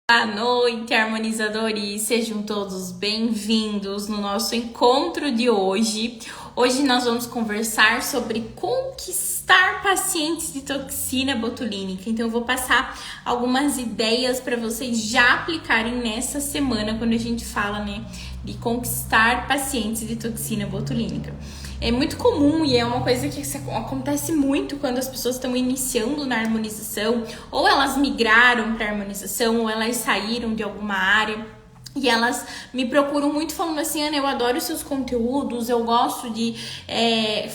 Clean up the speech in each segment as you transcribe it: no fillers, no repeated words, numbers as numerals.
Boa noite, harmonizadores! Sejam todos bem-vindos no nosso encontro de hoje. Hoje nós vamos conversar sobre conquistar pacientes de toxina botulínica. Então eu vou passar algumas ideias para vocês já aplicarem nessa semana quando a gente fala, de conquistar pacientes de toxina botulínica. É muito comum e é uma coisa que acontece muito quando as pessoas estão iniciando na harmonização, ou elas migraram para a harmonização, ou elas saíram de alguma área. E elas me procuram muito falando assim, Ana, eu adoro os seus conteúdos, eu gosto de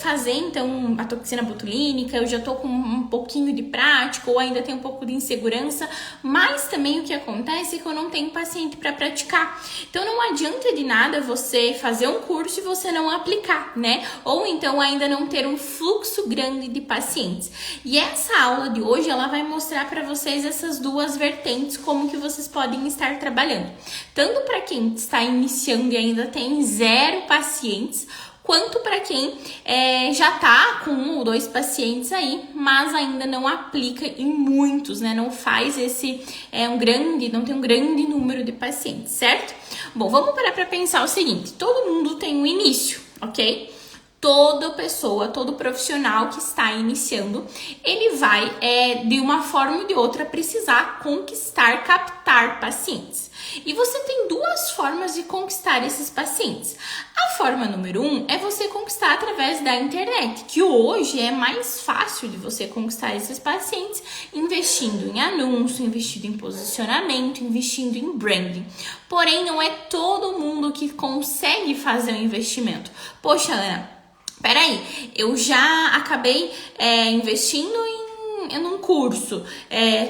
fazer então a toxina botulínica, eu já tô com um pouquinho de prática ou ainda tenho um pouco de insegurança, mas também o que acontece é que eu não tenho paciente para praticar. Então não adianta de nada você fazer um curso e você não aplicar, né? Ou então ainda não ter um fluxo grande de pacientes. E essa aula de hoje, ela vai mostrar para vocês essas duas vertentes, como que vocês podem estar trabalhando. Tanto para quem está iniciando e ainda tem 0 pacientes, quanto para quem já está com 1 ou 2 pacientes aí, mas ainda não aplica em muitos, né? Não faz não tem um grande número de pacientes, certo? Bom, vamos parar para pensar o seguinte, todo mundo tem um início, ok? Toda pessoa, todo profissional que está iniciando, ele vai, de uma forma ou de outra, precisar conquistar, captar pacientes. E você tem 2 formas de conquistar esses pacientes. A forma número 1 é você conquistar através da internet, que hoje é mais fácil de você conquistar esses pacientes investindo em anúncio, investindo em posicionamento, investindo em branding. Porém, não é todo mundo que consegue fazer um investimento. Poxa, Ana, peraí, eu já acabei investindo num curso,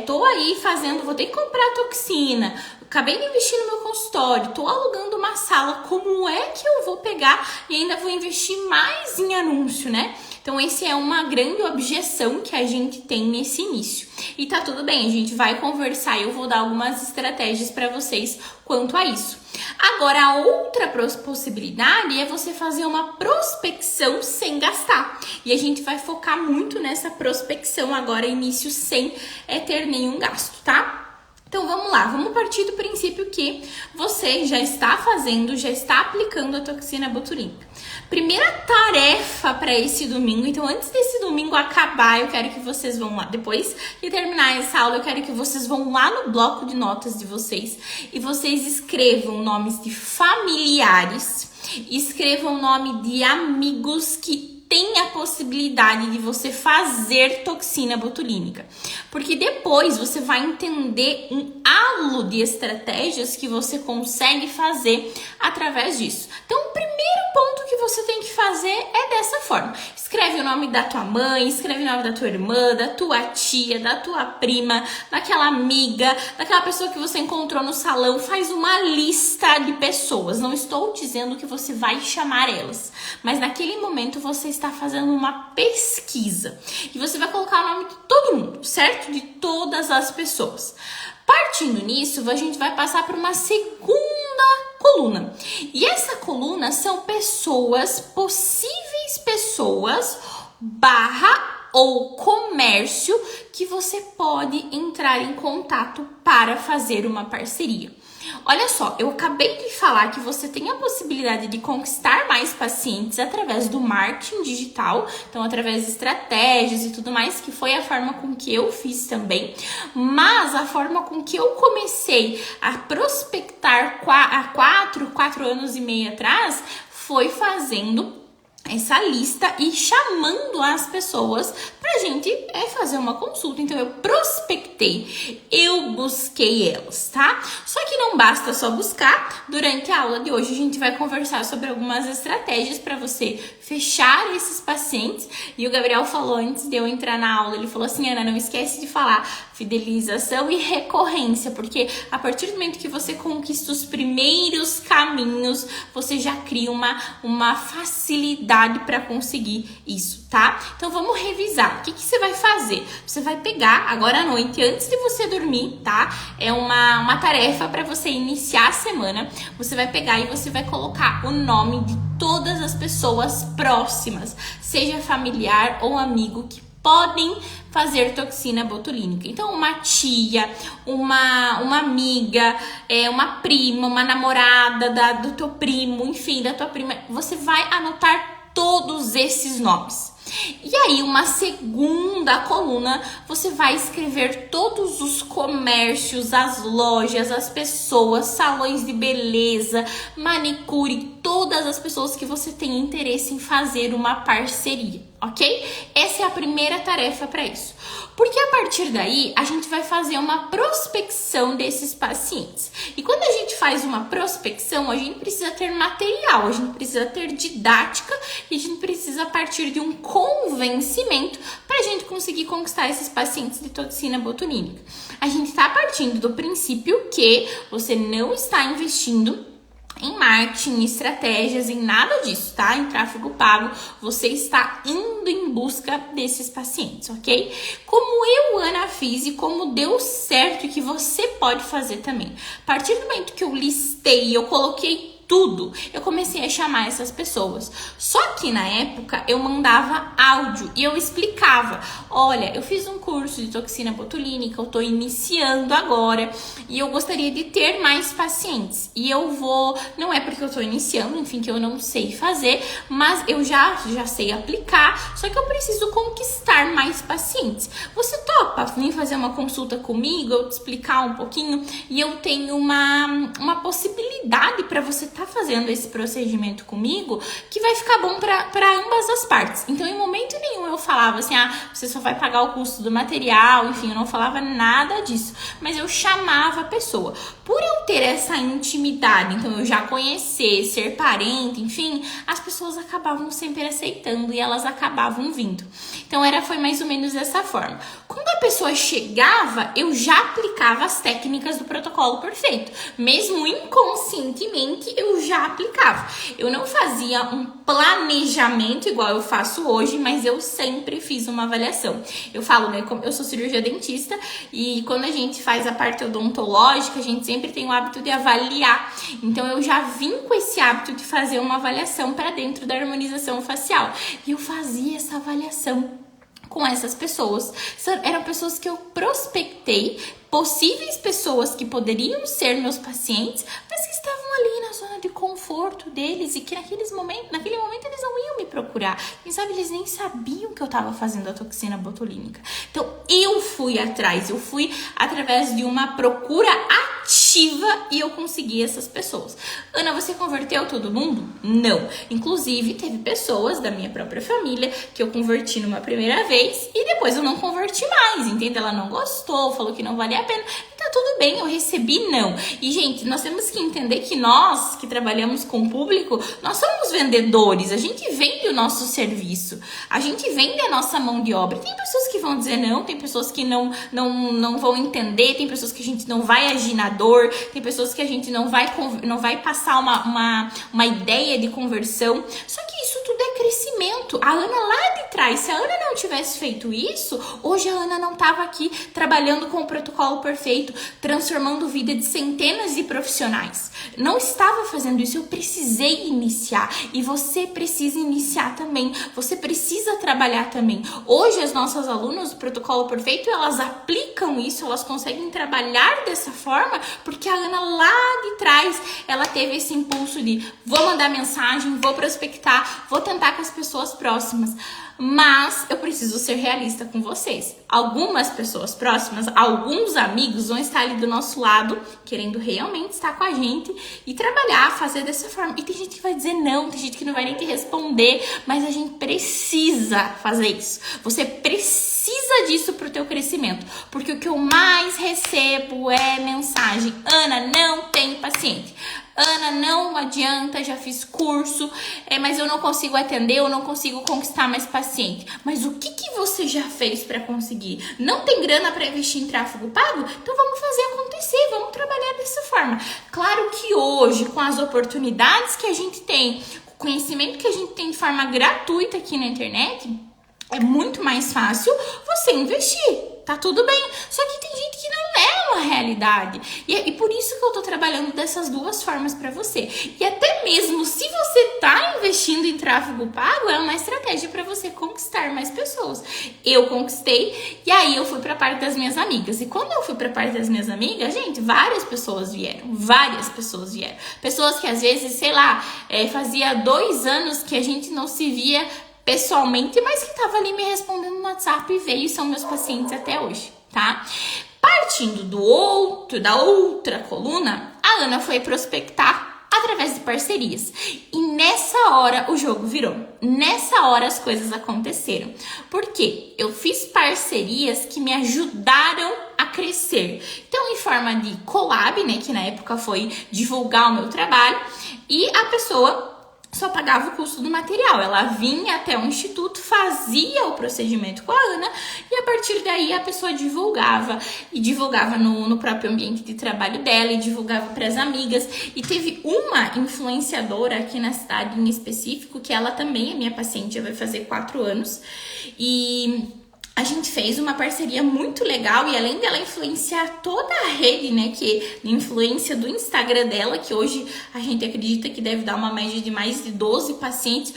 tô aí vou ter que comprar toxina, acabei de investir no meu consultório, tô alugando uma sala, como é que eu vou pegar e ainda vou investir mais em anúncio, né? Então, essa é uma grande objeção que a gente tem nesse início. E tá tudo bem, a gente vai conversar e eu vou dar algumas estratégias para vocês quanto a isso. Agora, a outra possibilidade é você fazer uma prospecção sem gastar. E a gente vai focar muito nessa prospecção agora, início sem ter nenhum gasto, tá? Então vamos lá, vamos partir do princípio que você já está aplicando a toxina botulínica. Primeira tarefa para esse domingo, então antes desse domingo acabar, eu quero que vocês vão lá, depois de terminar essa aula, eu quero que vocês vão lá no bloco de notas de vocês e vocês escrevam nomes de familiares, escrevam nome de amigos que tem a possibilidade de você fazer toxina botulínica, porque depois você vai entender um halo de estratégias que você consegue fazer através disso. Então, o primeiro ponto que você tem que fazer é dessa forma. Escreve o nome da tua mãe, escreve o nome da tua irmã, da tua tia, da tua prima, daquela amiga, daquela pessoa que você encontrou no salão. Faz uma lista de pessoas. Não estou dizendo que você vai chamar elas, mas naquele momento você está fazendo uma pesquisa e você vai colocar o nome de todo mundo, certo? De todas as pessoas. Partindo nisso, a gente vai passar por uma segunda coluna. E essa coluna são possíveis pessoas / ou comércio que você pode entrar em contato para fazer uma parceria. Olha só, eu acabei de falar que você tem a possibilidade de conquistar mais pacientes através do marketing digital, então através de estratégias e tudo mais, que foi a forma com que eu fiz também, mas a forma com que eu comecei a prospectar há 4 anos e meio atrás foi fazendo essa lista e chamando as pessoas pra gente fazer uma consulta. Então eu prospectei, eu busquei elas, tá? Só que não basta só buscar. Durante a aula de hoje a gente vai conversar sobre algumas estratégias para você fechar esses pacientes. E o Gabriel falou antes de eu entrar na aula, ele falou assim, Ana, não esquece de falar fidelização e recorrência, porque a partir do momento que você conquista os primeiros caminhos, você já cria uma facilidade para conseguir isso, tá? Então vamos revisar. O que você vai fazer? Você vai pegar agora à noite, antes de você dormir, tá? É uma tarefa para você iniciar a semana. Você vai pegar e você vai colocar o nome de todas as pessoas próximas, seja familiar ou amigo, que podem fazer toxina botulínica. Então, uma tia, uma amiga, uma prima, uma namorada do teu primo, enfim, da tua prima, você vai anotar todos esses nomes. E aí, uma segunda coluna, você vai escrever todos os comércios, as lojas, as pessoas, salões de beleza, manicure, todas as pessoas que você tem interesse em fazer uma parceria, ok? Essa é a primeira tarefa para isso. Porque a partir daí, a gente vai fazer uma prospecção desses pacientes. E quando a gente faz uma prospecção, a gente precisa ter material, a gente precisa ter didática e a gente precisa partir de um convencimento para a gente conseguir conquistar esses pacientes de toxina botulínica. A gente está partindo do princípio que você não está investindo em marketing, estratégias, em nada disso, tá? Em tráfego pago, você está indo em busca desses pacientes, ok? Como eu, Ana, fiz e como deu certo e que você pode fazer também. A partir do momento que eu listei, eu coloquei tudo, eu comecei a chamar essas pessoas. Só que na época eu mandava áudio e eu explicava: olha, eu fiz um curso de toxina botulínica, eu tô iniciando agora e eu gostaria de ter mais pacientes. E eu vou, não é porque eu tô iniciando, enfim, que eu não sei fazer, mas eu já sei aplicar, só que eu preciso conquistar mais pacientes. Você topa vir fazer uma consulta comigo, eu te explicar um pouquinho e eu tenho uma possibilidade para você estar fazendo esse procedimento comigo que vai ficar bom para ambas as partes. Então, em momento nenhum eu falava assim: você só vai pagar o custo do material, enfim, eu não falava nada disso, mas eu chamava a pessoa. Por eu ter essa intimidade, então eu já conhecer, ser parente, enfim, as pessoas acabavam sempre aceitando e elas acabavam vindo. Então, foi mais ou menos dessa forma. Quando a pessoa chegava, eu já aplicava as técnicas do protocolo perfeito. Mesmo inconscientemente, eu já aplicava. Eu não fazia um planejamento igual eu faço hoje, mas eu sempre fiz uma avaliação. Eu falo, né, como eu sou cirurgia dentista e quando a gente faz a parte odontológica, a gente sempre tem o hábito de avaliar. Então, eu já vim com esse hábito de fazer uma avaliação para dentro da harmonização facial. E eu fazia essa avaliação com essas pessoas. Eram pessoas que eu prospectei, possíveis pessoas que poderiam ser meus pacientes, mas que estavam ali na zona de conforto deles e que naquele momento eles não iam me procurar. Quem sabe eles nem sabiam que eu estava fazendo a toxina botulínica. Então, eu fui atrás, eu fui através de uma procura ativa e eu consegui essas pessoas. Ana, você converteu todo mundo? Não. Inclusive, teve pessoas da minha própria família que eu converti numa primeira vez e depois eu não converti mais, entende? Ela não gostou, falou que não valia a pena. Tá tudo bem, eu recebi não. E, gente, nós temos que entender que nós, que trabalhamos com o público, nós somos vendedores, a gente vende o nosso serviço, a gente vende a nossa mão de obra. Tem pessoas que vão dizer não, tem pessoas que não vão entender, tem pessoas que a gente não vai agir na dor, tem pessoas que a gente não vai passar uma ideia de conversão. Só que isso tudo é crescimento. A Ana lá de trás, se a Ana não tivesse feito isso, hoje a Ana não estava aqui trabalhando com o protocolo perfeito, transformando a vida de centenas de profissionais. Não estava fazendo isso, eu precisei iniciar. E você precisa iniciar também. Você precisa trabalhar também. Hoje as nossas alunas do protocolo perfeito, elas aplicam isso, elas conseguem trabalhar dessa forma, porque a Ana lá de trás, ela teve esse impulso de vou mandar mensagem, vou prospectar, vou tentar com as pessoas próximas. Mas eu preciso ser realista com vocês. Algumas pessoas próximas, alguns amigos vão estar ali do nosso lado, querendo realmente estar com a gente e trabalhar, fazer dessa forma. E tem gente que vai dizer não, tem gente que não vai nem te responder, mas a gente precisa fazer isso. Você precisa disso pro teu crescimento, porque o que eu mais recebo é mensagem: Ana, não tenho paciente. Ana, não adianta, já fiz curso, mas eu não consigo atender, eu não consigo conquistar mais paciente. Mas o que você já fez para conseguir? Não tem grana para investir em tráfego pago? Então vamos fazer acontecer, vamos trabalhar dessa forma. Claro que hoje, com as oportunidades que a gente tem, com o conhecimento que a gente tem de forma gratuita aqui na internet, é muito mais fácil você investir. Tá tudo bem. Só que tem gente que não leva uma realidade. E por isso que eu tô trabalhando dessas duas formas para você. E até mesmo se você tá investindo em tráfego pago, é uma estratégia para você conquistar mais pessoas. Eu conquistei e aí eu fui pra parte das minhas amigas. E quando eu fui pra parte das minhas amigas, gente, várias pessoas vieram. Pessoas que às vezes, sei lá, fazia 2 anos que a gente não se via pessoalmente, mas que tava ali me respondendo no WhatsApp e veio e são meus pacientes até hoje, tá? Partindo da outra coluna, a Ana foi prospectar através de parcerias. E nessa hora o jogo virou. Nessa hora as coisas aconteceram. Por quê? Eu fiz parcerias que me ajudaram a crescer. Então, em forma de collab, né, que na época foi divulgar o meu trabalho, e a pessoa só pagava o custo do material. Ela vinha até o instituto, fazia o procedimento com a Ana e a partir daí a pessoa divulgava no próprio ambiente de trabalho dela e divulgava para as amigas. E teve uma influenciadora aqui na cidade em específico, que ela também é minha paciente, já vai fazer 4 anos, e a gente fez uma parceria muito legal e além dela influenciar toda a rede, né, que influência do Instagram dela, que hoje a gente acredita que deve dar uma média de mais de 12 pacientes,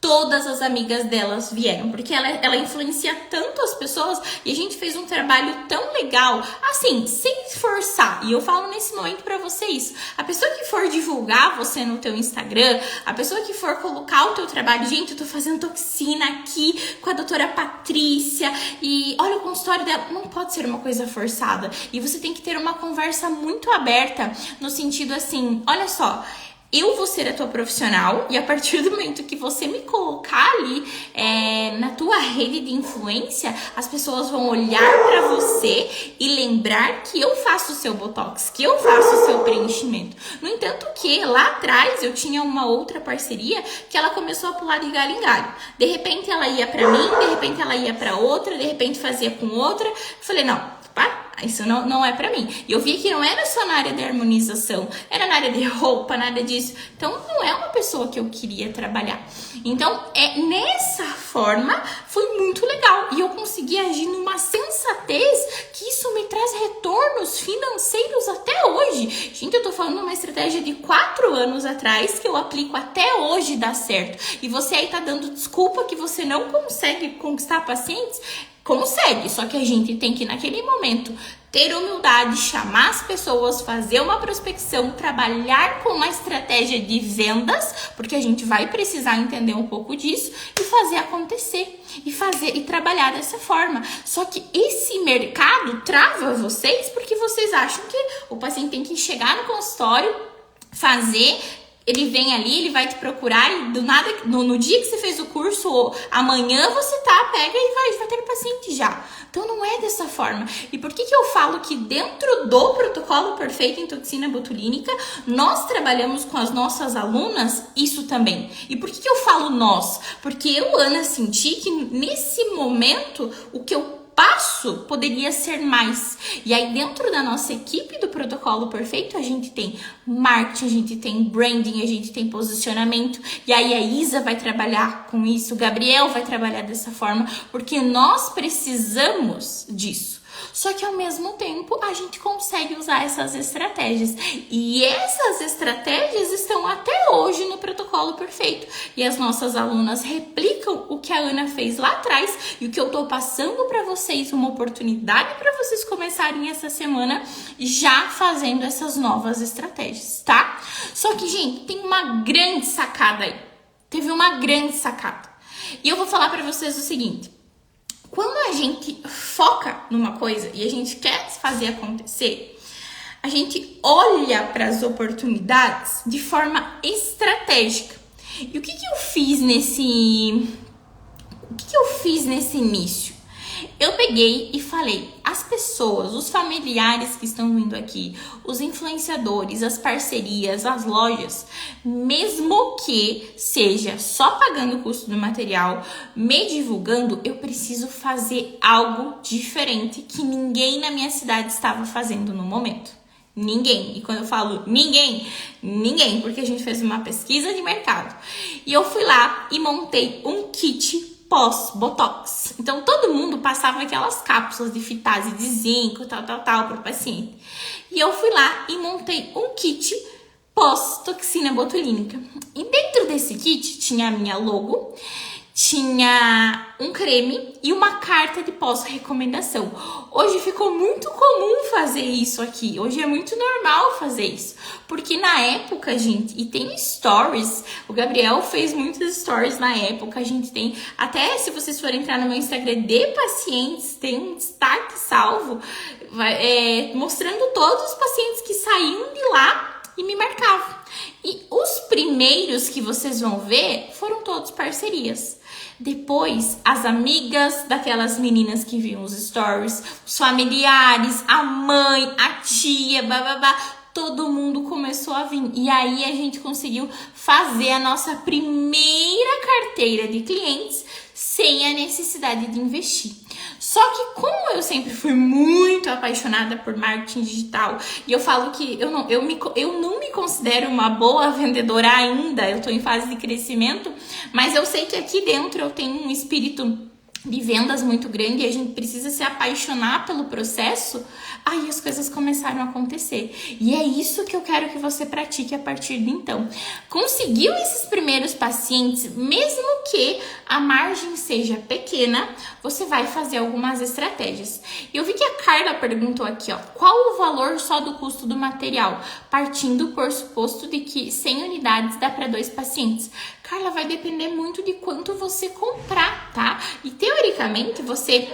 todas as amigas delas vieram, porque ela influencia tanto as pessoas e a gente fez um trabalho tão legal, assim, sem forçar. E eu falo nesse momento pra você isso. A pessoa que for divulgar você no teu Instagram, a pessoa que for colocar o teu trabalho, gente, eu tô fazendo toxina aqui com a doutora Patrícia e olha o consultório dela, não pode ser uma coisa forçada. E você tem que ter uma conversa muito aberta, no sentido assim, olha só, eu vou ser a tua profissional e a partir do momento que você me colocar ali na tua rede de influência, as pessoas vão olhar pra você e lembrar que eu faço o seu botox, que eu faço o seu preenchimento. No entanto que lá atrás eu tinha uma outra parceria que ela começou a pular de galho em galho. De repente ela ia pra mim, de repente ela ia pra outra, de repente fazia com outra. Eu falei, não, isso não é pra mim. E eu vi que não era só na área de harmonização, era na área de roupa, nada disso. Então, não é uma pessoa que eu queria trabalhar. Então, nessa forma, foi muito legal. E eu consegui agir numa sensatez que isso me traz retornos financeiros até hoje. Gente, eu tô falando de uma estratégia de 4 anos atrás que eu aplico até hoje dar certo. E você aí tá dando desculpa que você não consegue conquistar pacientes? Consegue, só que a gente tem que naquele momento ter humildade, chamar as pessoas, fazer uma prospecção, trabalhar com uma estratégia de vendas, porque a gente vai precisar entender um pouco disso e fazer acontecer e trabalhar dessa forma. Só que esse mercado trava vocês porque vocês acham que o paciente tem que chegar no consultório, fazer. Ele vem ali, ele vai te procurar e do nada, no dia que você fez o curso, ou amanhã você pega e vai ter paciente já. Então não é dessa forma. E por que eu falo que dentro do protocolo perfeito em toxina botulínica, nós trabalhamos com as nossas alunas isso também. E por que eu falo nós? Porque eu, Ana, senti que nesse momento o que eu passo poderia ser mais. E aí dentro da nossa equipe do protocolo perfeito, a gente tem marketing, a gente tem branding, a gente tem posicionamento. E aí a Isa vai trabalhar com isso, o Gabriel vai trabalhar dessa forma, porque nós precisamos disso. Só que ao mesmo tempo a gente consegue usar essas estratégias. E essas estratégias estão até hoje no protocolo perfeito. E as nossas alunas replicam o que a Ana fez lá atrás. E o que eu tô passando para vocês, uma oportunidade para vocês começarem essa semana já fazendo essas novas estratégias, tá? Só que, gente, tem uma grande sacada aí. Teve uma grande sacada. E eu vou falar para vocês o seguinte. Quando a gente foca numa coisa e a gente quer fazer acontecer, a gente olha para as oportunidades de forma estratégica. E o que eu fiz nesse início? Eu peguei e falei, as pessoas, os familiares que estão vindo aqui, os influenciadores, as parcerias, as lojas, mesmo que seja só pagando o custo do material, me divulgando, eu preciso fazer algo diferente que ninguém na minha cidade estava fazendo no momento. Ninguém. E quando eu falo ninguém, porque a gente fez uma pesquisa de mercado. E eu fui lá e montei um kit pós-botox. Então, todo mundo passava aquelas cápsulas de fitase de zinco, tal, para o paciente. E eu fui lá e montei um kit pós-toxina botulínica. E dentro desse kit tinha a minha logo, tinha um creme e uma carta de pós-recomendação. Hoje ficou muito comum fazer isso aqui. Hoje é muito normal fazer isso. Porque na época, gente, e tem stories, o Gabriel fez muitas stories na época, a gente tem, até se vocês forem entrar no meu Instagram de pacientes, tem um destaque salvo, mostrando todos os pacientes que saíam de lá e me marcavam. E os primeiros que vocês vão ver foram todos parcerias. Depois, as amigas daquelas meninas que viam os stories, os familiares, a mãe, a tia, bababá, todo mundo começou a vir. E aí a gente conseguiu fazer a nossa primeira carteira de clientes sem a necessidade de investir. Só que como eu sempre fui muito apaixonada por marketing digital, e eu falo que eu não me considero uma boa vendedora ainda, eu estou em fase de crescimento, mas eu sei que aqui dentro eu tenho um espírito de vendas muito grande e a gente precisa se apaixonar pelo processo. Aí as coisas começaram a acontecer. E é isso que eu quero que você pratique a partir de então. Conseguiu esses primeiros pacientes, mesmo que a margem seja pequena, você vai fazer algumas estratégias. Eu vi que a Carla perguntou aqui, ó, qual o valor só do custo do material? Partindo por suposto de que 100 unidades dá para 2 pacientes. Carla, vai depender muito de quanto você comprar, tá? E teoricamente você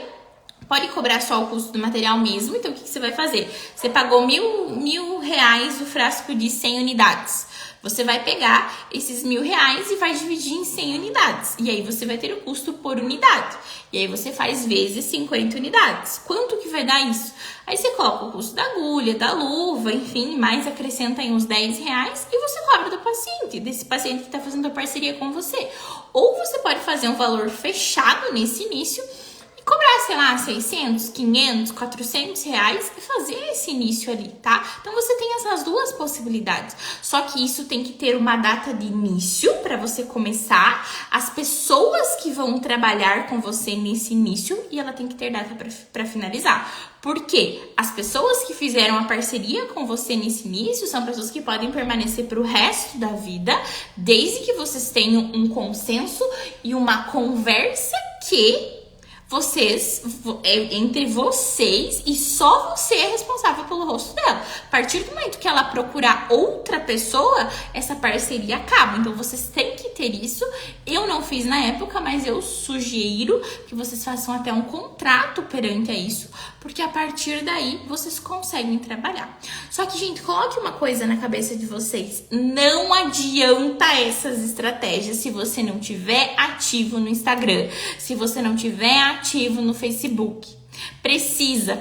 pode cobrar só o custo do material mesmo. Então, o que você vai fazer? Você pagou mil reais o frasco de 100 unidades. Você vai pegar esses R$1.000 e vai dividir em 100 unidades. E aí, você vai ter o custo por unidade. E aí, você faz vezes 50 unidades. Quanto que vai dar isso? Aí, você coloca o custo da agulha, da luva, enfim, mais acrescenta aí uns R$10 e você cobra do paciente, desse paciente que está fazendo a parceria com você. Ou você pode fazer um valor fechado nesse início, cobrar, sei lá, 600, 500, 400 reais e fazer esse início ali, tá? Então, você tem essas duas possibilidades. Só que isso tem que ter uma data de início para você começar, as pessoas que vão trabalhar com você nesse início e ela tem que ter data para finalizar. Porque as pessoas que fizeram a parceria com você nesse início são pessoas que podem permanecer para o resto da vida, desde que vocês tenham um consenso e uma conversa que entre vocês, e só você é responsável pelo rosto dela. A partir do momento que ela procurar outra pessoa, essa parceria acaba. Então, vocês têm que ter isso. Eu não fiz na época, mas eu sugiro que vocês façam até um contrato perante a isso, porque a partir daí, vocês conseguem trabalhar. Só que, gente, coloque uma coisa na cabeça de vocês. Não adianta essas estratégias se você não tiver ativo no Instagram, se você não tiver ativo no Facebook. Precisa.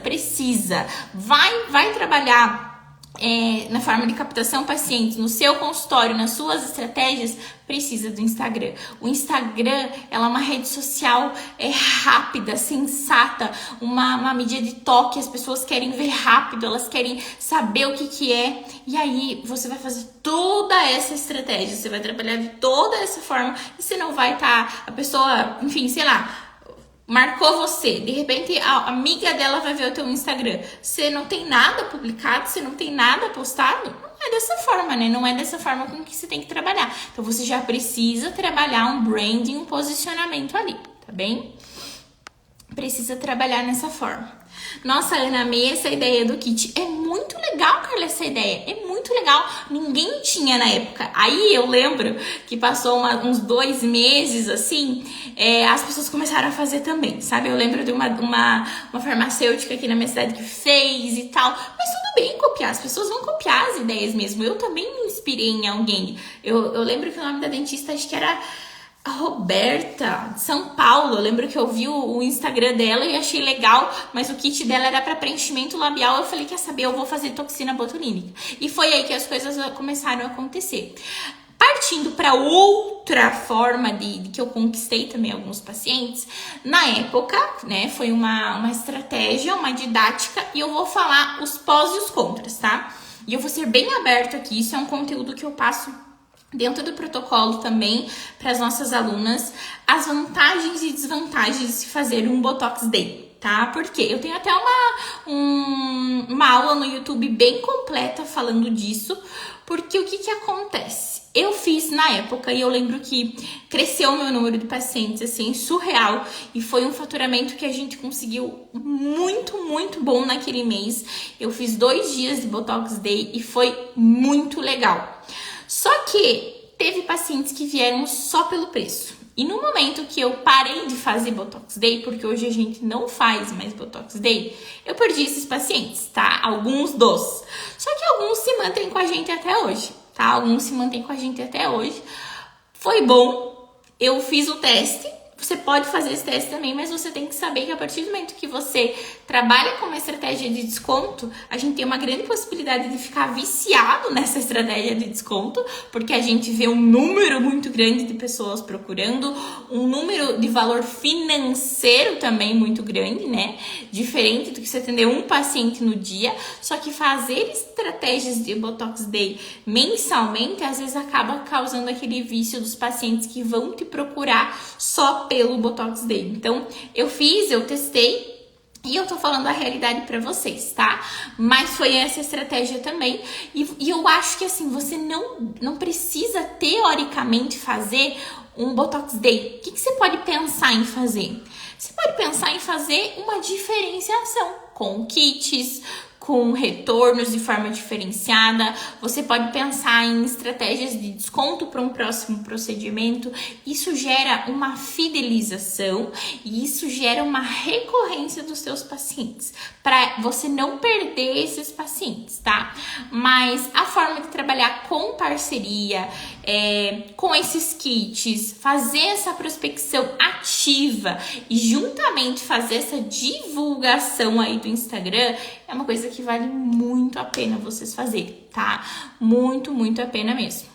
Vai trabalhar na forma de captação paciente, no seu consultório, nas suas estratégias, precisa do Instagram. O Instagram, ela é uma rede social rápida, sensata, uma mídia de toque, as pessoas querem ver rápido, elas querem saber o que é, e aí você vai fazer toda essa estratégia, você vai trabalhar de toda essa forma, e você não vai estar, a pessoa, enfim, sei lá, marcou você, de repente a amiga dela vai ver o teu Instagram, você não tem nada publicado, você não tem nada postado, não é dessa forma, né? Não é dessa forma com que você tem que trabalhar. Então você já precisa trabalhar um branding, um posicionamento ali, tá bem? Precisa trabalhar nessa forma. Nossa, Ana, amei essa ideia do kit. É muito legal, Carla, essa ideia. É muito legal. Ninguém tinha na época. Aí eu lembro que passou uns 2 meses, assim, as pessoas começaram a fazer também, sabe? Eu lembro de uma farmacêutica aqui na minha cidade que fez e tal. Mas tudo bem copiar. As pessoas vão copiar as ideias mesmo. Eu também me inspirei em alguém. Eu lembro que o nome da dentista, acho que era a Roberta, de São Paulo. Eu lembro que eu vi o Instagram dela e achei legal, mas o kit dela era para preenchimento labial. Eu falei, quer saber, eu vou fazer toxina botulínica. E foi aí que as coisas começaram a acontecer. Partindo para outra forma de que eu conquistei também alguns pacientes, na época, né, foi uma estratégia, uma didática, e eu vou falar os pós e os contras, tá? E eu vou ser bem aberto aqui, isso é um conteúdo que eu passo dentro do protocolo também, para as nossas alunas, as vantagens e desvantagens de se fazer um Botox Day, tá? Porque eu tenho até uma aula no YouTube bem completa falando disso, porque o que acontece? Eu fiz na época e eu lembro que cresceu o meu número de pacientes, assim, surreal, e foi um faturamento que a gente conseguiu muito, muito bom naquele mês. Eu fiz 2 dias de Botox Day e foi muito legal. Só que teve pacientes que vieram só pelo preço. E no momento que eu parei de fazer Botox Day, porque hoje a gente não faz mais Botox Day, eu perdi esses pacientes, tá? Alguns dos. Só que alguns se mantêm com a gente até hoje, tá? Alguns se mantêm com a gente até hoje. Foi bom, eu fiz o teste. Você pode fazer esse teste também, mas você tem que saber que a partir do momento que você trabalha com uma estratégia de desconto, a gente tem uma grande possibilidade de ficar viciado nessa estratégia de desconto, porque a gente vê um número muito grande de pessoas procurando, um número de valor financeiro também muito grande, né? Diferente do que você atender um paciente no dia, só que fazer estratégias de Botox Day mensalmente, às vezes acaba causando aquele vício dos pacientes que vão te procurar só pelo Botox Day. Então, eu testei e eu tô falando a realidade pra vocês, tá? Mas foi essa estratégia também. E eu acho que, assim, você não precisa, teoricamente, fazer um Botox Day. O que você pode pensar em fazer? Você pode pensar em fazer uma diferenciação com kits, com retornos de forma diferenciada. Você pode pensar em estratégias de desconto para um próximo procedimento. Isso gera uma fidelização e isso gera uma recorrência dos seus pacientes, para você não perder esses pacientes, tá? Mas a forma de trabalhar com parceria, com esses kits, fazer essa prospecção ativa e juntamente fazer essa divulgação aí do Instagram é uma coisa que vale muito a pena vocês fazerem, tá? Muito, muito a pena mesmo.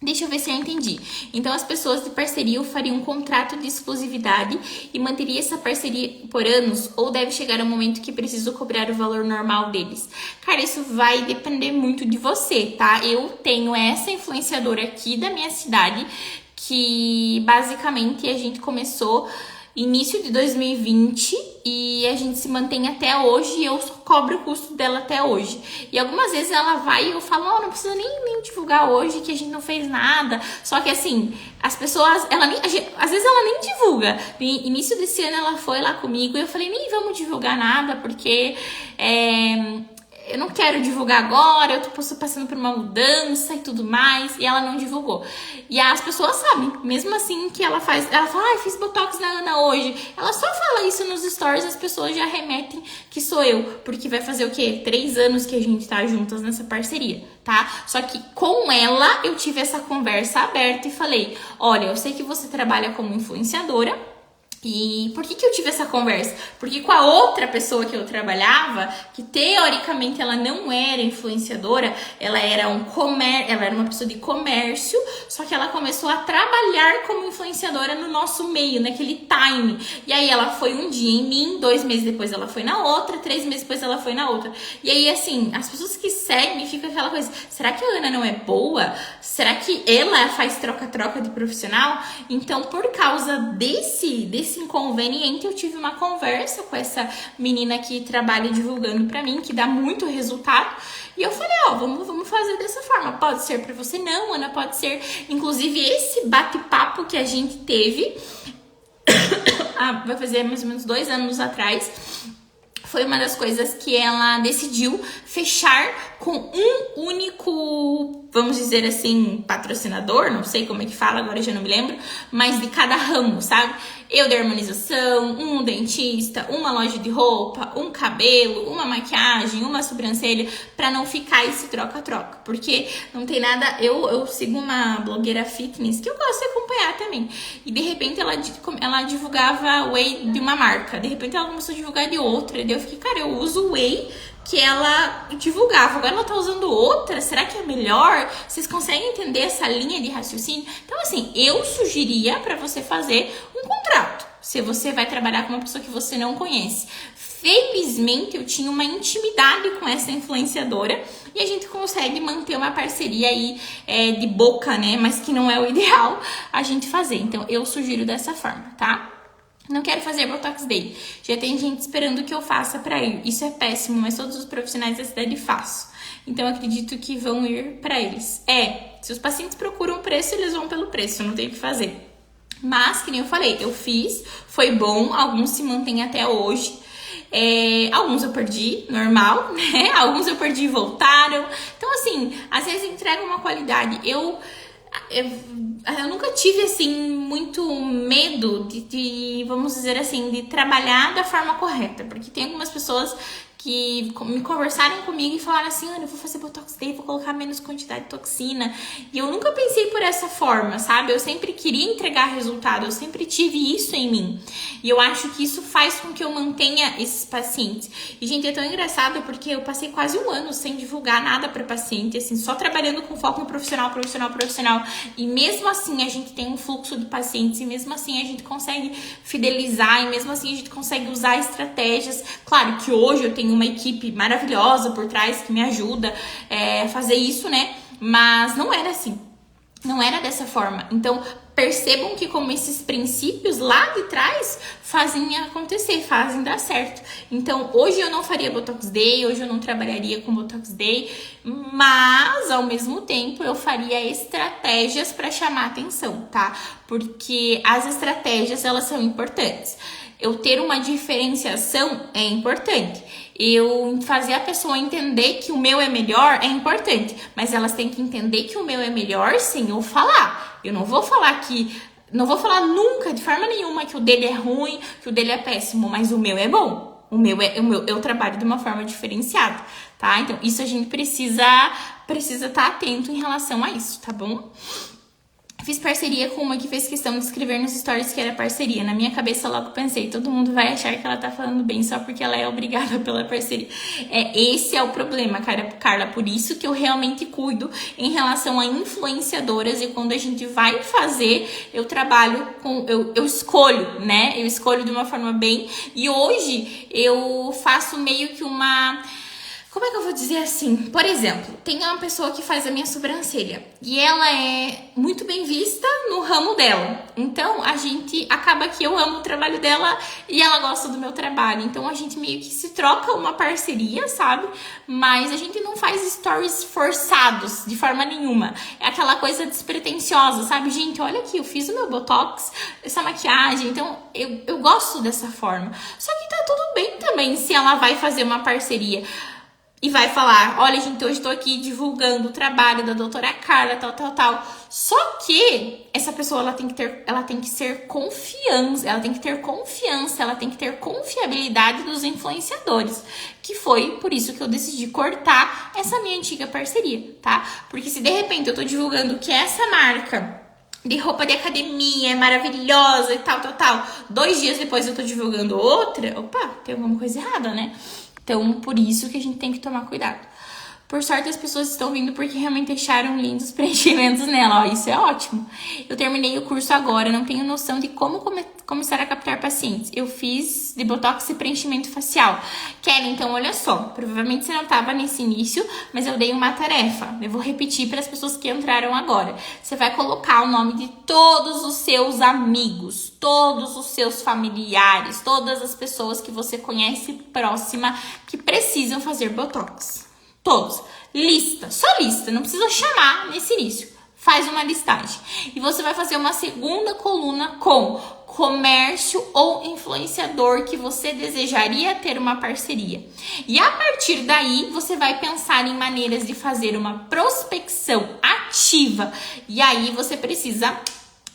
Deixa eu ver se eu entendi. Então, as pessoas de parceria fariam um contrato de exclusividade e manteria essa parceria por anos, ou deve chegar um momento que preciso cobrar o valor normal deles? Cara, isso vai depender muito de você, tá? Eu tenho essa influenciadora aqui da minha cidade, que basicamente a gente começou início de 2020 e a gente se mantém até hoje e eu cobro o custo dela até hoje. E algumas vezes ela vai e eu falo, não precisa nem divulgar hoje que a gente não fez nada. Só que assim, as pessoas, às vezes ela nem divulga. No início desse ano ela foi lá comigo e eu falei, nem vamos divulgar nada porque eu não quero divulgar agora, eu tô passando por uma mudança e tudo mais, e ela não divulgou. E as pessoas sabem, mesmo assim que ela fala, fiz Botox na Ana hoje. Ela só fala isso nos stories, as pessoas já remetem que sou eu, porque vai fazer o quê? 3 anos que a gente tá juntas nessa parceria, tá? Só que com ela eu tive essa conversa aberta e falei, olha, eu sei que você trabalha como influenciadora. E por que eu tive essa conversa? Porque com a outra pessoa que eu trabalhava, que teoricamente ela não era influenciadora, ela era uma pessoa de comércio, só que ela começou a trabalhar como influenciadora no nosso meio, naquele time. E aí ela foi um dia em mim, 2 meses depois ela foi na outra, 3 meses depois ela foi na outra. E aí assim, as pessoas que seguem ficam aquela coisa, será que a Ana não é boa? Será que ela faz troca-troca de profissional? Então, por causa desse inconveniente, eu tive uma conversa com essa menina que trabalha divulgando pra mim, que dá muito resultado, e eu falei, vamos fazer dessa forma, pode ser pra você não, Ana, pode ser, inclusive esse bate-papo que a gente teve, vai fazer mais ou menos 2 anos atrás, foi uma das coisas que ela decidiu fechar com um único, vamos dizer assim, patrocinador, não sei como é que fala, agora já não me lembro, mas de cada ramo, sabe? Eu de harmonização, um dentista, uma loja de roupa, um cabelo, uma maquiagem, uma sobrancelha, pra não ficar esse troca-troca, porque não tem nada, eu sigo uma blogueira fitness que eu gosto de acompanhar também, e de repente ela divulgava whey de uma marca, de repente ela começou a divulgar de outra, e daí eu fiquei, cara, eu uso whey que ela divulgava, agora ela tá usando outra, será que é melhor? Vocês conseguem entender essa linha de raciocínio? Então assim, eu sugeria pra você fazer um contrato, se você vai trabalhar com uma pessoa que você não conhece. felizmente eu tinha uma intimidade com essa influenciadora e a gente consegue manter uma parceria aí de boca, né? Mas que não é o ideal a gente fazer. Então eu sugiro dessa forma, tá? Não quero fazer Botox Day. Já tem gente esperando que eu faça pra ir. Isso é péssimo, mas todos os profissionais da cidade faço. Então, eu acredito que vão ir pra eles. Se os pacientes procuram preço, eles vão pelo preço. Não tem o que fazer. Mas, que nem eu falei, eu fiz. Foi bom. Alguns se mantêm até hoje. Alguns eu perdi, normal, né? Alguns eu perdi e voltaram. Então, assim, às vezes entrega uma qualidade. Eu nunca tive, assim, muito medo de, vamos dizer assim, de trabalhar da forma correta. Porque tem algumas pessoas que me conversaram comigo e falaram assim, Ana, eu vou fazer Botox Day, vou colocar menos quantidade de toxina. E eu nunca pensei por essa forma, sabe? Eu sempre queria entregar resultado, eu sempre tive isso em mim. E eu acho que isso faz com que eu mantenha esses pacientes. E, gente, é tão engraçado porque eu passei quase um ano sem divulgar nada para paciente, assim, só trabalhando com foco no profissional. E mesmo assim a gente tem um fluxo de pacientes, e mesmo assim a gente consegue fidelizar, e mesmo assim a gente consegue usar estratégias. Claro que hoje eu tenho uma equipe maravilhosa por trás que me ajuda a fazer isso, né? Mas não era assim. Não era dessa forma. Então, percebam que como esses princípios lá de trás fazem acontecer, fazem dar certo. Então, hoje eu não faria Botox Day, hoje eu não trabalharia com Botox Day, mas, ao mesmo tempo, eu faria estratégias para chamar atenção, tá? Porque as estratégias, elas são importantes. Eu ter uma diferenciação é importante. Eu fazer a pessoa entender que o meu é melhor é importante, mas elas têm que entender que o meu é melhor sem eu falar. Eu não vou falar nunca, de forma nenhuma, que o dele é ruim, que o dele é péssimo, mas o meu é bom. Eu trabalho de uma forma diferenciada, tá? Então, isso a gente precisa estar atento em relação a isso, tá bom? Fiz parceria com uma que fez questão de escrever nos stories que era parceria. Na minha cabeça, logo pensei, todo mundo vai achar que ela tá falando bem só porque ela é obrigada pela parceria. Esse é o problema, Carla. Por isso que eu realmente cuido em relação a influenciadoras. E quando a gente vai fazer, eu trabalho com... Eu escolho, né? Eu escolho de uma forma bem... E hoje, eu faço meio que uma... Como é que eu vou dizer assim? Por exemplo, tem uma pessoa que faz a minha sobrancelha e ela é muito bem vista no ramo dela. Então, a gente acaba que eu amo o trabalho dela e ela gosta do meu trabalho. Então, a gente meio que se troca uma parceria, sabe? Mas a gente não faz stories forçados de forma nenhuma. É aquela coisa despretensiosa, sabe? Gente, olha aqui, eu fiz o meu Botox, essa maquiagem. Então, eu gosto dessa forma. Só que tá tudo bem também se ela vai fazer uma parceria e vai falar, olha, gente, hoje estou aqui divulgando o trabalho da doutora Carla, tal. Só que essa pessoa, ela tem que ter confiança, ela tem que ter confiabilidade dos influenciadores. Que foi por isso que eu decidi cortar essa minha antiga parceria, tá? Porque se de repente eu tô divulgando que essa marca de roupa de academia é maravilhosa e tal, 2 dias depois eu tô divulgando outra, opa, tem alguma coisa errada, né? Então, por isso que a gente tem que tomar cuidado. Por sorte, as pessoas estão vindo porque realmente acharam lindos preenchimentos nela. Ó, isso é ótimo. Eu terminei o curso agora, não tenho noção de como começar a captar pacientes. Eu fiz de Botox e preenchimento facial. Kelly, então, olha só. Provavelmente você não estava nesse início, mas eu dei uma tarefa. Eu vou repetir para as pessoas que entraram agora. Você vai colocar o nome de todos os seus amigos, todos os seus familiares, todas as pessoas que você conhece próxima que precisam fazer Botox. Todos. Lista, só lista, não precisa chamar nesse início. Faz uma listagem. E você vai fazer uma segunda coluna com comércio ou influenciador que você desejaria ter uma parceria. E a partir daí, você vai pensar em maneiras de fazer uma prospecção ativa. E aí, você precisa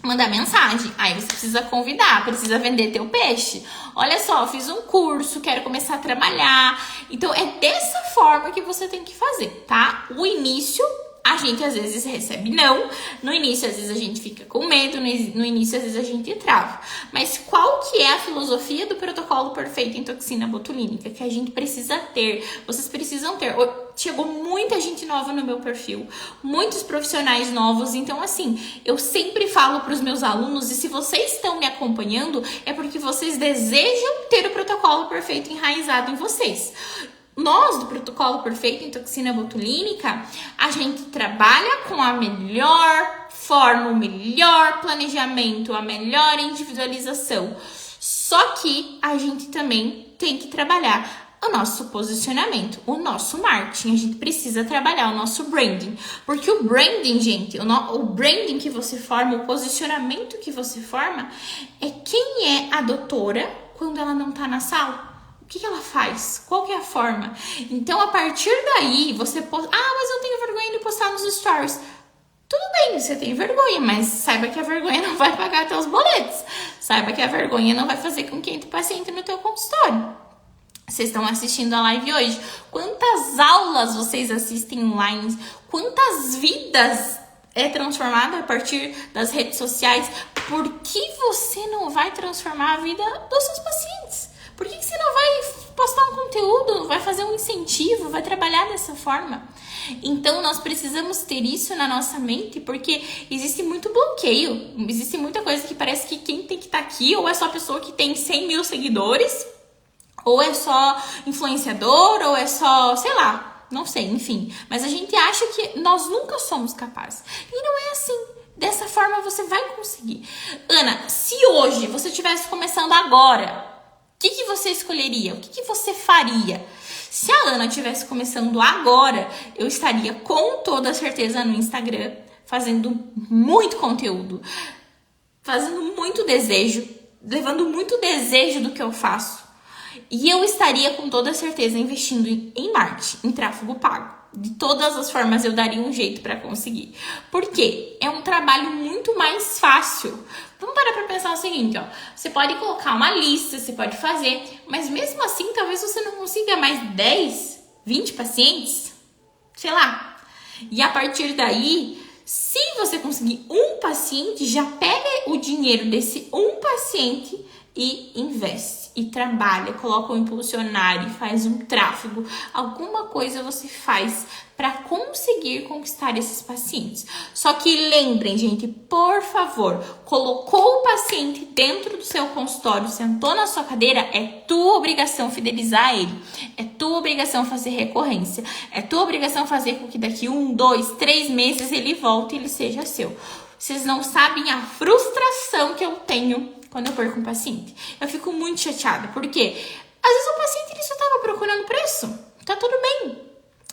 mandar mensagem, aí você precisa convidar, precisa vender teu peixe. Olha só, fiz um curso, quero começar a trabalhar. Então, é dessa forma que você tem que fazer, tá? O início, A gente às vezes recebe não, no início às vezes a gente fica com medo, no início às vezes a gente trava. Mas qual que é a filosofia do protocolo perfeito em toxina botulínica que a gente precisa ter? Vocês precisam ter. Chegou muita gente nova no meu perfil, muitos profissionais novos, então assim, eu sempre falo para os meus alunos, e se vocês estão me acompanhando, é porque vocês desejam ter o protocolo perfeito enraizado em vocês. Nós, do Protocolo Perfeito em Toxina Botulínica, a gente trabalha com a melhor forma, o melhor planejamento, a melhor individualização. Só que a gente também tem que trabalhar o nosso posicionamento, o nosso marketing. A gente precisa trabalhar o nosso branding. Porque o branding, gente, o branding que você forma, o posicionamento que você forma, é quem é a doutora quando ela não tá na sala. O que ela faz? Qual que é a forma? Então, a partir daí, você posta... mas eu tenho vergonha de postar nos stories. Tudo bem, você tem vergonha, mas saiba que a vergonha não vai pagar teus boletos. Saiba que a vergonha não vai fazer com que entre paciente no teu consultório. Vocês estão assistindo a live hoje. Quantas aulas vocês assistem online? Quantas vidas é transformada a partir das redes sociais? Por que você não vai transformar a vida dos seus pacientes? Por que você não vai postar um conteúdo, vai fazer um incentivo, vai trabalhar dessa forma? Então, nós precisamos ter isso na nossa mente, porque existe muito bloqueio, existe muita coisa que parece que quem tem que estar aqui, ou é só a pessoa que tem 100 mil seguidores, ou é só influenciador, ou é só, sei lá, não sei, enfim. Mas a gente acha que nós nunca somos capazes. E não é assim. Dessa forma, você vai conseguir. Ana, se hoje você estivesse começando agora, o que você escolheria? O que você faria? Se a Ana estivesse começando agora, eu estaria com toda certeza no Instagram, fazendo muito conteúdo, fazendo muito desejo, levando muito desejo do que eu faço. E eu estaria com toda certeza investindo em marketing, em tráfego pago. De todas as formas eu daria um jeito para conseguir. Por quê? É um trabalho muito mais fácil. Vamos parar para pensar o seguinte, ó. Você pode colocar uma lista, você pode fazer, mas mesmo assim talvez você não consiga mais 10, 20 pacientes, sei lá. E a partir daí, se você conseguir um paciente, já pega o dinheiro desse um paciente e investe. E trabalha, coloca um impulsionário, faz um tráfego, alguma coisa você faz para conseguir conquistar esses pacientes. Só que lembrem, gente, por favor, colocou o paciente dentro do seu consultório, sentou na sua cadeira, é tua obrigação fidelizar ele, é tua obrigação fazer recorrência, é tua obrigação fazer com que daqui 1, 2, 3 meses ele volte e ele seja seu. Vocês não sabem a frustração que eu tenho quando eu perco um paciente. Eu fico muito chateada, porque às vezes o paciente ele só estava procurando preço, tá tudo bem.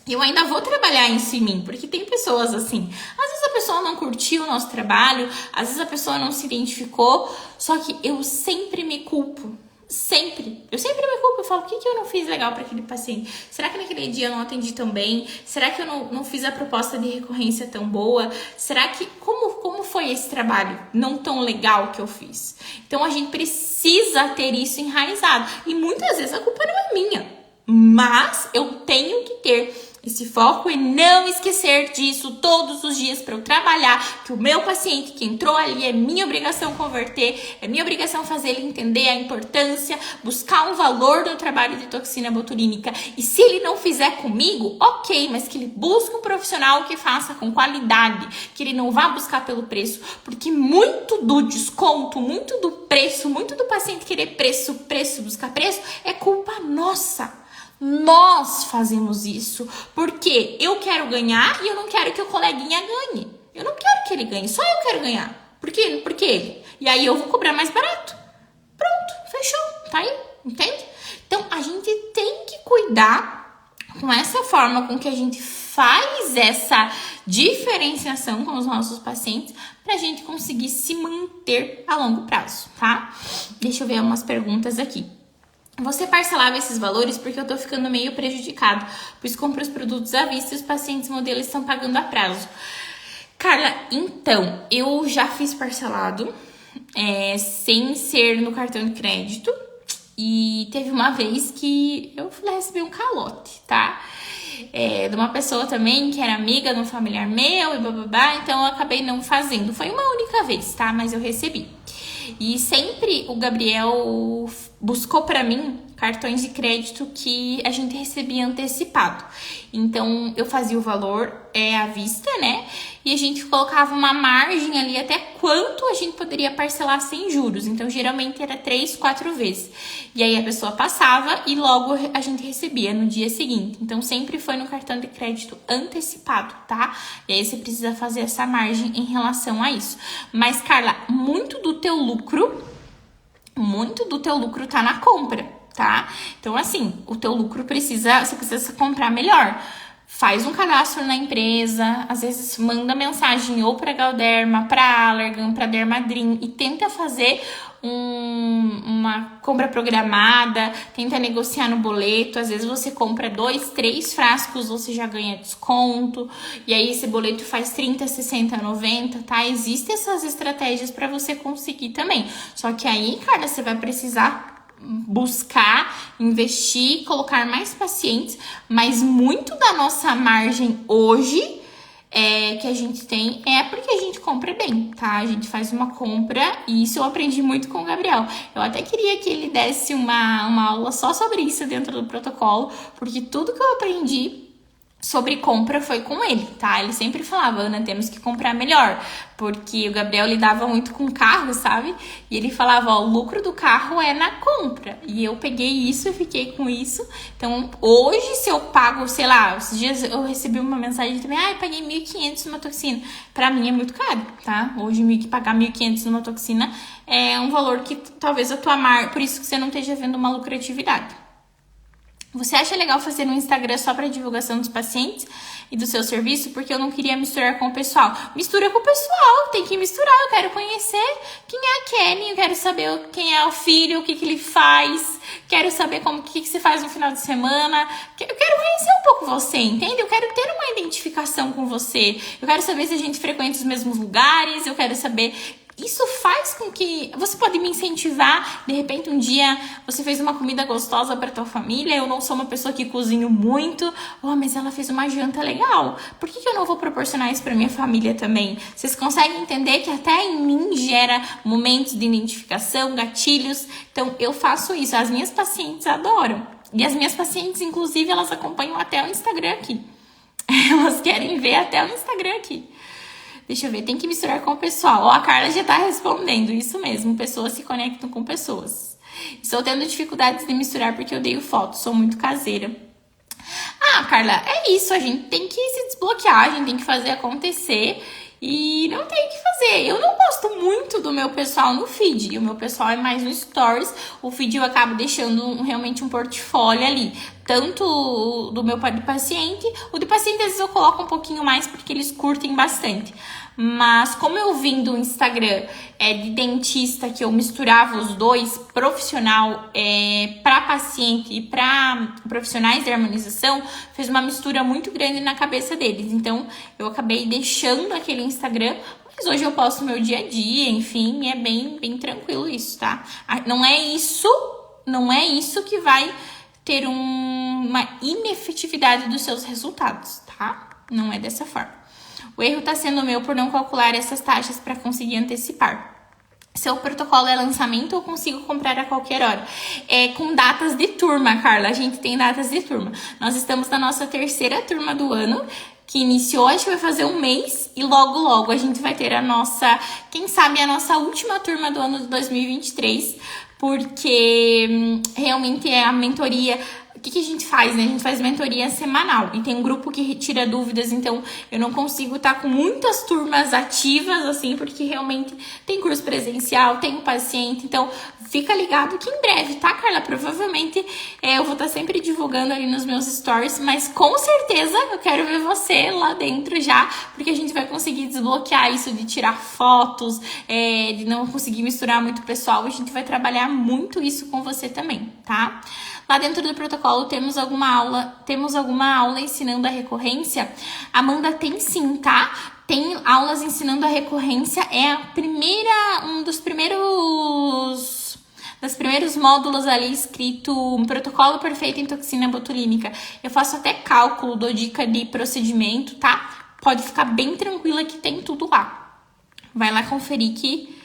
Eu ainda vou trabalhar isso em mim, porque tem pessoas assim. Às vezes a pessoa não curtiu o nosso trabalho, às vezes a pessoa não se identificou, só que eu sempre me culpo. Eu sempre me culpo, eu falo, o que eu não fiz legal para aquele paciente? Será que naquele dia eu não atendi tão bem? Será que eu não fiz a proposta de recorrência tão boa? Será que, como foi esse trabalho não tão legal que eu fiz? Então a gente precisa ter isso enraizado, e muitas vezes a culpa não é minha, mas eu tenho que ter esse foco e não esquecer disso todos os dias para eu trabalhar, que o meu paciente que entrou ali é minha obrigação converter, é minha obrigação fazer ele entender a importância, buscar um valor do trabalho de toxina botulínica. E se ele não fizer comigo, ok, mas que ele busque um profissional que faça com qualidade, que ele não vá buscar pelo preço, porque muito do desconto, muito do preço, muito do paciente querer preço, buscar preço, é culpa nossa. Nós fazemos isso porque eu quero ganhar e eu não quero que o coleguinha ganhe. Eu não quero que ele ganhe, só eu quero ganhar. Por quê? Porque ele. E aí eu vou cobrar mais barato. Pronto, fechou. Tá aí, entende? Então a gente tem que cuidar com essa forma com que a gente faz essa diferenciação com os nossos pacientes pra gente conseguir se manter a longo prazo, tá? Deixa eu ver umas perguntas aqui. Você parcelava esses valores porque eu tô ficando meio prejudicado, pois compro os produtos à vista e os pacientes modelos estão pagando a prazo. Carla, então, eu já fiz parcelado, sem ser no cartão de crédito, e teve uma vez que eu recebi um calote, tá? de uma pessoa também que era amiga de um familiar meu e bababá, então eu acabei não fazendo. Foi uma única vez, tá? Mas eu recebi. E sempre o Gabriel buscou pra mim cartões de crédito que a gente recebia antecipado. Então, eu fazia o valor à vista, né? E a gente colocava uma margem ali até quanto a gente poderia parcelar sem juros. Então, geralmente era 3, 4 vezes. E aí a pessoa passava e logo a gente recebia no dia seguinte. Então, sempre foi no cartão de crédito antecipado, tá? E aí você precisa fazer essa margem em relação a isso. Mas, Carla, muito do teu lucro tá na compra, tá? Então, assim, o teu lucro você precisa comprar melhor. Faz um cadastro na empresa, às vezes manda mensagem ou para Galderma, para Allergan, para Dermadrim e tenta fazer uma compra programada, tenta negociar no boleto. Às vezes você compra 2, 3 frascos, você já ganha desconto, e aí esse boleto faz 30, 60, 90, tá? Existem essas estratégias para você conseguir também. Só que aí, cara, você vai precisar buscar, investir, colocar mais pacientes, mas muito da nossa margem hoje que a gente tem porque a gente compra bem, tá? A gente faz uma compra, e isso eu aprendi muito com o Gabriel. Eu até queria que ele desse uma aula só sobre isso dentro do protocolo, porque tudo que eu aprendi sobre compra foi com ele, tá? Ele sempre falava, Ana, temos que comprar melhor, porque o Gabriel lidava muito com carro, sabe? E ele falava, ó, o lucro do carro é na compra. E eu peguei isso e fiquei com isso. Então, hoje, se eu pago, sei lá, esses dias eu recebi uma mensagem também, paguei 1.500 numa toxina. Pra mim é muito caro, tá? Hoje, pagar 1.500 numa toxina é um valor que talvez a tua marca, por isso que você não esteja vendo uma lucratividade. Você acha legal fazer um Instagram só para divulgação dos pacientes e do seu serviço? Porque eu não queria misturar com o pessoal. Mistura com o pessoal, tem que misturar. Eu quero conhecer quem é a Kenny, eu quero saber quem é o filho, o que ele faz. Quero saber o que você faz no final de semana. Eu quero conhecer um pouco você, entende? Eu quero ter uma identificação com você. Eu quero saber se a gente frequenta os mesmos lugares. Eu quero saber... Isso faz com que você pode me incentivar. De repente, um dia você fez uma comida gostosa para tua família. Eu não sou uma pessoa que cozinho muito. Mas ela fez uma janta legal. Por que eu não vou proporcionar isso para minha família também? Vocês conseguem entender que até em mim gera momentos de identificação, gatilhos. Então, eu faço isso. As minhas pacientes adoram. E as minhas pacientes, inclusive, elas acompanham até o Instagram aqui. Elas querem ver até o Instagram aqui. Deixa eu ver, tem que misturar com o pessoal. A Carla já tá respondendo, isso mesmo. Pessoas se conectam com pessoas. Estou tendo dificuldades de misturar porque eu odeio foto, sou muito caseira. Carla, é isso. A gente tem que se desbloquear, a gente tem que fazer acontecer. E não tem o que fazer. Eu não gosto muito do meu pessoal no feed. O meu pessoal é mais no stories. O feed eu acabo deixando realmente um portfólio ali. Tanto do meu paciente. O de paciente às vezes eu coloco um pouquinho mais porque eles curtem bastante. Mas como eu vim do Instagram de dentista, que eu misturava os dois, profissional para paciente e para profissionais de harmonização, fez uma mistura muito grande na cabeça deles. Então, eu acabei deixando aquele Instagram, mas hoje eu posto meu dia a dia, enfim, é bem tranquilo isso, tá? Não é isso que vai ter uma inefetividade dos seus resultados, tá? Não é dessa forma. O erro está sendo meu por não calcular essas taxas para conseguir antecipar. Seu protocolo é lançamento ou consigo comprar a qualquer hora? Com datas de turma, Carla. A gente tem datas de turma. Nós estamos na nossa 3ª turma do ano, que iniciou, acho que vai fazer um mês, e logo a gente vai ter quem sabe a nossa última turma do ano de 2023, porque realmente é a mentoria. O que a gente faz, né? A gente faz mentoria semanal e tem um grupo que retira dúvidas, então eu não consigo estar com muitas turmas ativas, assim, porque realmente tem curso presencial, tem um paciente, então fica ligado que em breve, tá, Carla? Provavelmente eu vou estar sempre divulgando ali nos meus stories, mas com certeza eu quero ver você lá dentro já, porque a gente vai conseguir desbloquear isso de tirar fotos, de não conseguir misturar muito pessoal, a gente vai trabalhar muito isso com você também, tá? Lá dentro do protocolo temos alguma aula ensinando a recorrência? Amanda, tem sim, tá? Tem aulas ensinando a recorrência, das nos primeiros módulos ali escrito um protocolo perfeito em toxina botulínica. Eu faço até cálculo, dou dica de procedimento, tá? Pode ficar bem tranquila que tem tudo lá. Vai lá conferir que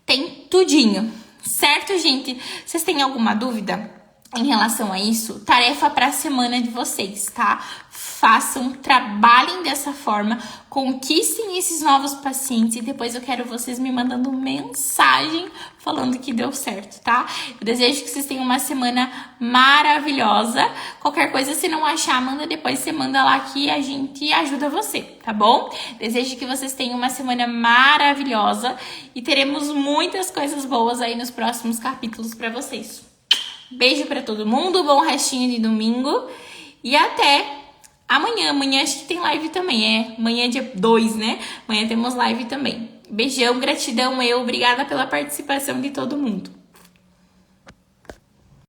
tem tudinho. Certo, gente? Vocês têm alguma dúvida em relação a isso? Tarefa para a semana de vocês, tá? Façam, trabalhem dessa forma, conquistem esses novos pacientes e depois eu quero vocês me mandando mensagem falando que deu certo, tá? Eu desejo que vocês tenham uma semana maravilhosa. Qualquer coisa, se não achar, manda depois, você manda lá que a gente ajuda você, tá bom? Desejo que vocês tenham uma semana maravilhosa e teremos muitas coisas boas aí nos próximos capítulos para vocês. Beijo pra todo mundo, bom restinho de domingo e até amanhã. Amanhã acho que tem live também, amanhã é dia 2, né? Amanhã temos live também. Beijão, gratidão, obrigada pela participação de todo mundo.